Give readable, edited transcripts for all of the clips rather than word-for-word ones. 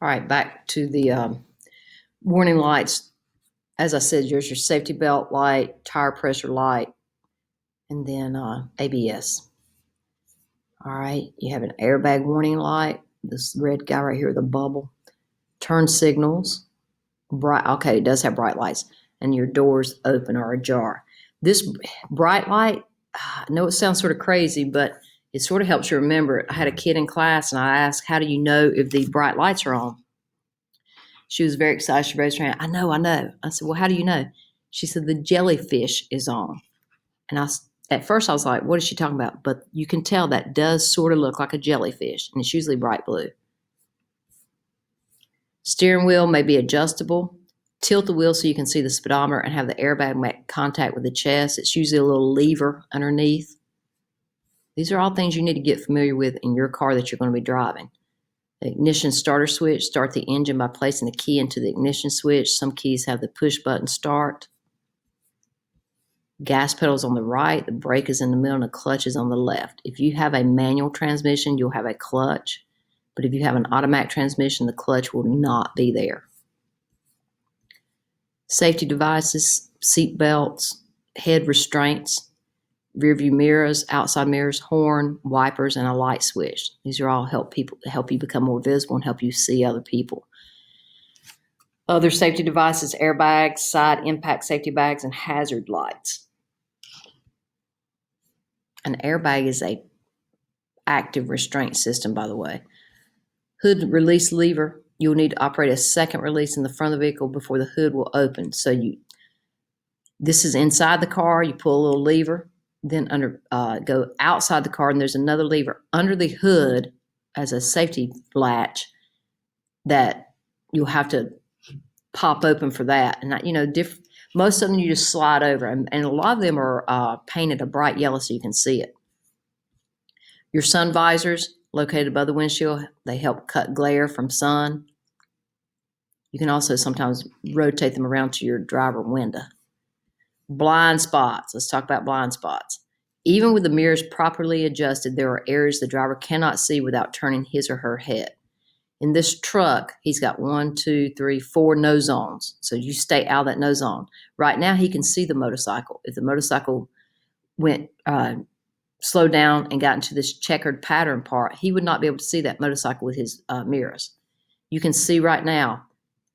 All right, back to the warning lights. As I said, there's your safety belt light, tire pressure light, and then ABS. All right, you have an airbag warning light, this red guy right here, the bubble, turn signals, bright. Okay, it does have bright lights, and your doors open or ajar. This bright light, I know it sounds sort of crazy, but it sort of helps you remember it. I had a kid in class, and I asked, how do you know if the bright lights are on? She was very excited. She raised her hand. I know. I said, well, how do you know? She said, the jellyfish is on. And at first I was like, what is she talking about? But you can tell that does sort of look like a jellyfish, and it's usually bright blue. Steering wheel may be adjustable. Tilt the wheel so you can see the speedometer and have the airbag make contact with the chest. It's usually a little lever underneath. These are all things you need to get familiar with in your car that you're going to be driving. The ignition starter switch, start the engine by placing the key into the ignition switch. Some keys have the push button start. Gas pedal's on the right, the brake is in the middle, and the clutch is on the left. If you have a manual transmission, you'll have a clutch. But if you have an automatic transmission, the clutch will not be there. Safety devices, seat belts, head restraints, rear view mirrors, outside mirrors, horn, wipers, and a light switch. These are all help you become more visible and help you see other people. Other safety devices, airbags, side impact safety bags, and hazard lights. An airbag is a active restraint system, by the way. Hood release lever. You'll need to operate a second release in the front of the vehicle before the hood will open. So this is inside the car. You pull a little lever. Then go outside the car, and there's another lever under the hood as a safety latch that you'll have to pop open for that. And most of them you just slide over, and a lot of them are painted a bright yellow so you can see it. Your sun visors located above the windshield, they help cut glare from sun. You can also sometimes rotate them around to your driver window. Blind spots. Let's talk about blind spots. Even with the mirrors properly adjusted, there are areas the driver cannot see without turning his or her head. In this truck, he's got 1, 2, 3, 4 no zones. So you stay out of that no zone. Right now, he can see the motorcycle. If the motorcycle went slowed down and got into this checkered pattern part, he would not be able to see that motorcycle with his mirrors. You can see right now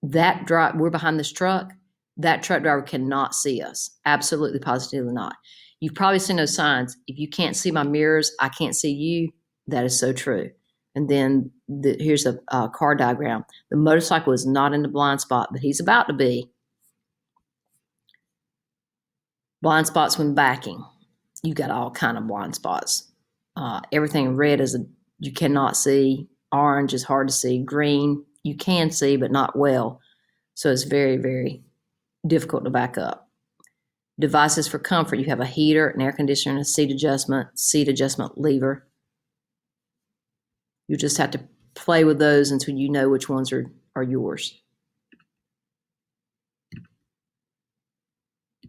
that we're behind this truck. That truck driver cannot see us. Absolutely, positively not. You've probably seen those signs. If you can't see my mirrors, I can't see you. That is so true. And then here's a car diagram. The motorcycle is not in the blind spot, but he's about to be. Blind spots when backing. You got all kind of blind spots. Everything red you cannot see. Orange is hard to see. Green, you can see, but not well. So it's very, very difficult to back up. Devices for comfort. You have a heater, an air conditioner, and a seat adjustment lever. You just have to play with those until you know which ones are yours.